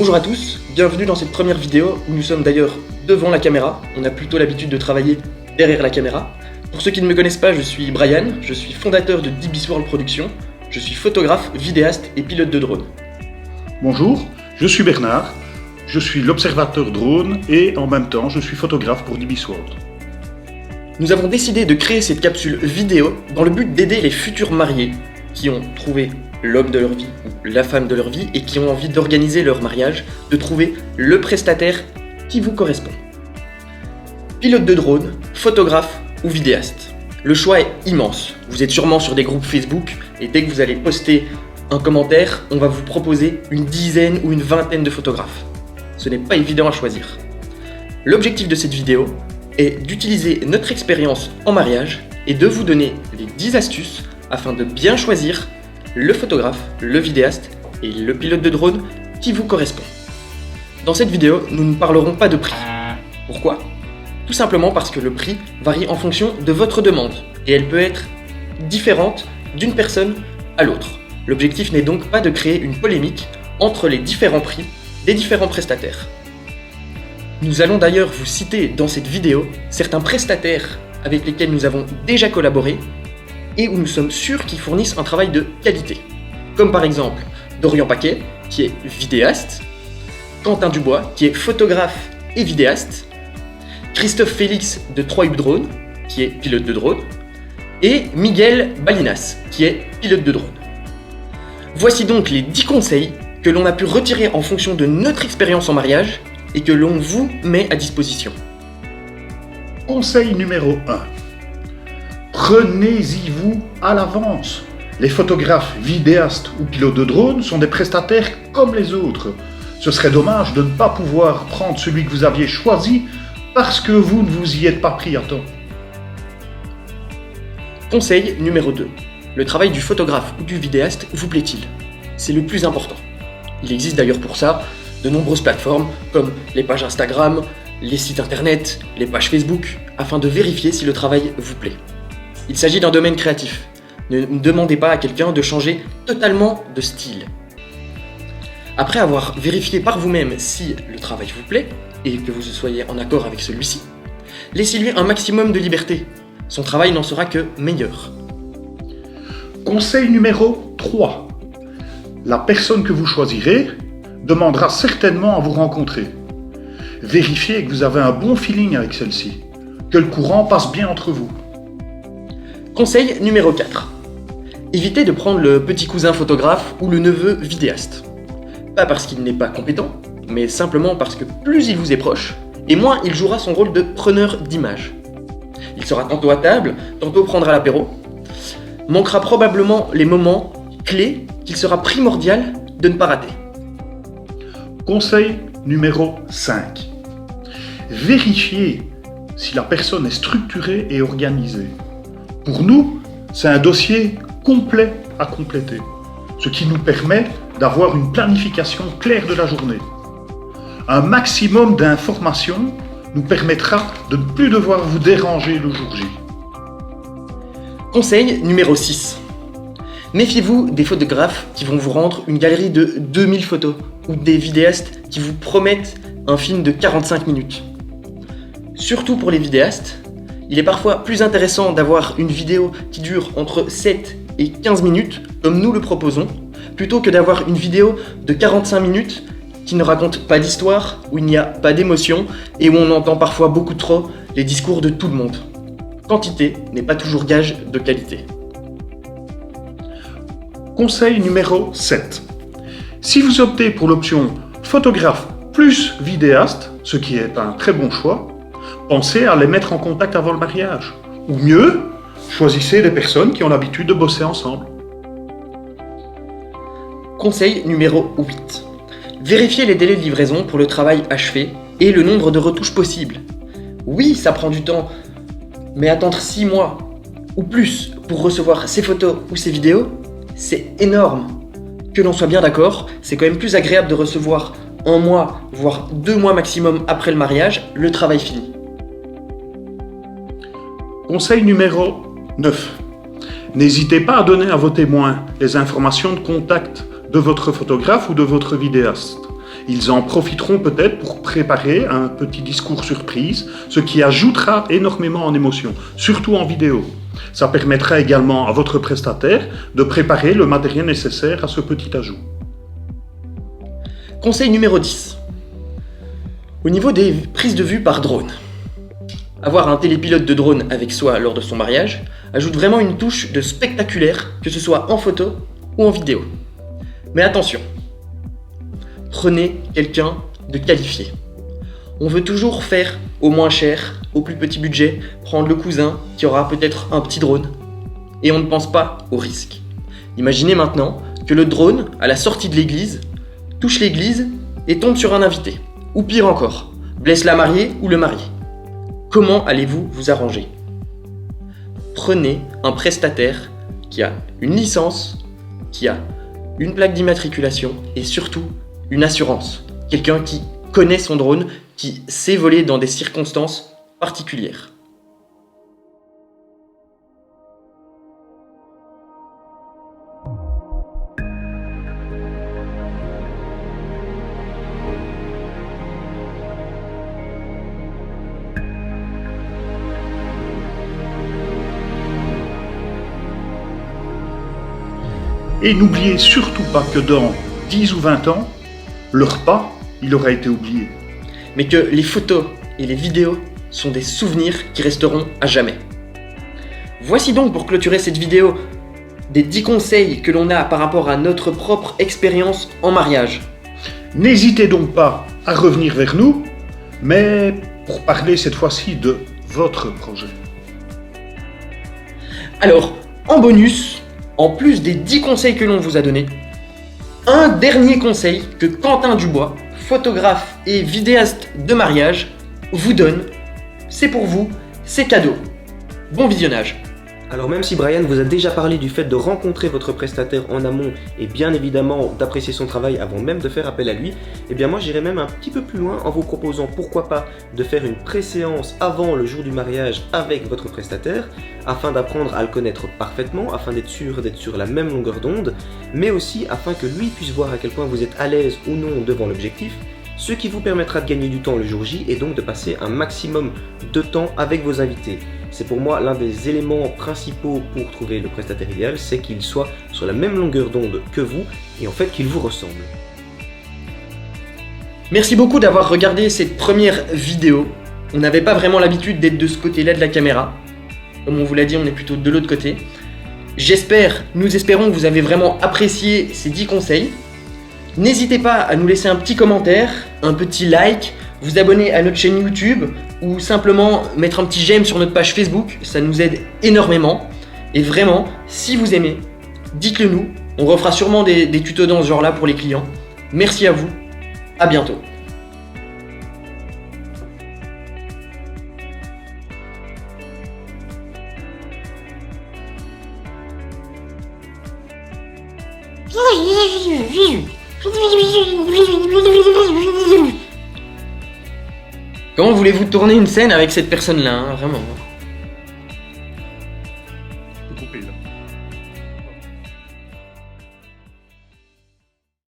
Bonjour à tous, bienvenue dans cette première vidéo où nous sommes d'ailleurs devant la caméra. On a plutôt l'habitude de travailler derrière la caméra. Pour ceux qui ne me connaissent pas, je suis Brian, je suis fondateur de DBS World Productions, je suis photographe, vidéaste et pilote de drone. Bonjour, je suis Bernard, je suis l'observateur drone et en même temps je suis photographe pour DBS World. Nous avons décidé de créer cette capsule vidéo dans le but d'aider les futurs mariés qui ont trouvé l'homme de leur vie ou la femme de leur vie et qui ont envie d'organiser leur mariage, de trouver le prestataire qui vous correspond. Pilote de drone, photographe ou vidéaste. Le choix est immense. Vous êtes sûrement sur des groupes Facebook et dès que vous allez poster un commentaire, on va vous proposer une dizaine ou une vingtaine de photographes. Ce n'est pas évident à choisir. L'objectif de cette vidéo est d'utiliser notre expérience en mariage et de vous donner les 10 astuces afin de bien choisir le photographe, le vidéaste et le pilote de drone qui vous correspond. Dans cette vidéo, nous ne parlerons pas de prix. Pourquoi ? Tout simplement parce que le prix varie en fonction de votre demande et elle peut être différente d'une personne à l'autre. L'objectif n'est donc pas de créer une polémique entre les différents prix des différents prestataires. Nous allons d'ailleurs vous citer dans cette vidéo certains prestataires avec lesquels nous avons déjà collaboré et où nous sommes sûrs qu'ils fournissent un travail de qualité. Comme par exemple Dorian Paquet, qui est vidéaste, Quentin Dubois, qui est photographe et vidéaste, Christophe Félix de 3UP Drone, qui est pilote de drone, et Miguel Balinas, qui est pilote de drone. Voici donc les 10 conseils que l'on a pu retirer en fonction de notre expérience en mariage et que l'on vous met à disposition. Conseil numéro 1. Prenez-y vous à l'avance. Les photographes, vidéastes ou pilotes de drone sont des prestataires comme les autres. Ce serait dommage de ne pas pouvoir prendre celui que vous aviez choisi parce que vous ne vous y êtes pas pris à temps. Conseil numéro 2. Le travail du photographe ou du vidéaste vous plaît-il ? C'est le plus important. Il existe d'ailleurs pour ça de nombreuses plateformes comme les pages Instagram, les sites internet, les pages Facebook, afin de vérifier si le travail vous plaît. Il s'agit d'un domaine créatif. Ne demandez pas à quelqu'un de changer totalement de style. Après avoir vérifié par vous-même si le travail vous plaît et que vous soyez en accord avec celui-ci, laissez-lui un maximum de liberté. Son travail n'en sera que meilleur. Conseil numéro 3. La personne que vous choisirez demandera certainement à vous rencontrer. Vérifiez que vous avez un bon feeling avec celle-ci, que le courant passe bien entre vous. Conseil numéro 4. Évitez de prendre le petit cousin photographe ou le neveu vidéaste. Pas parce qu'il n'est pas compétent, mais simplement parce que plus il vous est proche, et moins il jouera son rôle de preneur d'images. Il sera tantôt à table, tantôt prendra l'apéro, manquera probablement les moments clés qu'il sera primordial de ne pas rater. Conseil numéro 5. Vérifiez si la personne est structurée et organisée. Pour nous, c'est un dossier complet à compléter, ce qui nous permet d'avoir une planification claire de la journée. Un maximum d'informations nous permettra de ne plus devoir vous déranger le jour J. Conseil numéro 6. Méfiez-vous des photographes qui vont vous rendre une galerie de 2000 photos ou des vidéastes qui vous promettent un film de 45 minutes. Surtout pour les vidéastes, il est parfois plus intéressant d'avoir une vidéo qui dure entre 7 et 15 minutes, comme nous le proposons, plutôt que d'avoir une vidéo de 45 minutes qui ne raconte pas d'histoire, où il n'y a pas d'émotion et où on entend parfois beaucoup trop les discours de tout le monde. Quantité n'est pas toujours gage de qualité. Conseil numéro 7. Si vous optez pour l'option photographe plus vidéaste, ce qui est un très bon choix, pensez à les mettre en contact avant le mariage. Ou mieux, choisissez des personnes qui ont l'habitude de bosser ensemble. Conseil numéro 8. Vérifiez les délais de livraison pour le travail achevé et le nombre de retouches possibles. Oui, ça prend du temps, mais attendre 6 mois ou plus pour recevoir ces photos ou ces vidéos, c'est énorme. Que l'on soit bien d'accord, c'est quand même plus agréable de recevoir 1 mois, voire 2 mois maximum après le mariage, le travail fini. Conseil numéro 9. N'hésitez pas à donner à vos témoins les informations de contact de votre photographe ou de votre vidéaste. Ils en profiteront peut-être pour préparer un petit discours surprise, ce qui ajoutera énormément en émotion, surtout en vidéo. Ça permettra également à votre prestataire de préparer le matériel nécessaire à ce petit ajout. Conseil numéro 10. Au niveau des prises de vue par drone. Avoir un télépilote de drone avec soi lors de son mariage ajoute vraiment une touche de spectaculaire, que ce soit en photo ou en vidéo. Mais attention, prenez quelqu'un de qualifié. On veut toujours faire au moins cher, au plus petit budget, prendre le cousin qui aura peut-être un petit drone. Et on ne pense pas au risque. Imaginez maintenant que le drone, à la sortie de l'église, touche l'église et tombe sur un invité. Ou pire encore, blesse la mariée ou le marié. Comment allez-vous vous arranger ? Prenez un prestataire qui a une licence, qui a une plaque d'immatriculation et surtout une assurance. Quelqu'un qui connaît son drone, qui sait voler dans des circonstances particulières. Et n'oubliez surtout pas que dans 10 ou 20 ans, le repas, il aura été oublié. Mais que les photos et les vidéos sont des souvenirs qui resteront à jamais. Voici donc pour clôturer cette vidéo des 10 conseils que l'on a par rapport à notre propre expérience en mariage. N'hésitez donc pas à revenir vers nous, mais pour parler cette fois-ci de votre projet. Alors, en bonus, en plus des 10 conseils que l'on vous a donnés, un dernier conseil que Quentin Dubois, photographe et vidéaste de mariage, vous donne. C'est pour vous, c'est cadeau. Bon visionnage. Alors même si Brian vous a déjà parlé du fait de rencontrer votre prestataire en amont et bien évidemment d'apprécier son travail avant même de faire appel à lui, eh bien moi j'irai même un petit peu plus loin en vous proposant pourquoi pas de faire une pré-séance avant le jour du mariage avec votre prestataire afin d'apprendre à le connaître parfaitement, afin d'être sûr d'être sur la même longueur d'onde, mais aussi afin que lui puisse voir à quel point vous êtes à l'aise ou non devant l'objectif, ce qui vous permettra de gagner du temps le jour J et donc de passer un maximum de temps avec vos invités. C'est pour moi l'un des éléments principaux pour trouver le prestataire idéal, c'est qu'il soit sur la même longueur d'onde que vous et en fait qu'il vous ressemble. Merci beaucoup d'avoir regardé cette première vidéo. On n'avait pas vraiment l'habitude d'être de ce côté-là de la caméra. Comme on vous l'a dit, on est plutôt de l'autre côté. Nous espérons que vous avez vraiment apprécié ces 10 conseils. N'hésitez pas à nous laisser un petit commentaire, un petit like, vous abonner à notre chaîne YouTube ou simplement mettre un petit j'aime sur notre page Facebook, ça nous aide énormément. Et vraiment, si vous aimez, dites-le nous, on refera sûrement des tutos dans ce genre-là pour les clients. Merci à vous, à bientôt. Comment voulez-vous tourner une scène avec cette personne-là, hein, vraiment? Je peux couper là.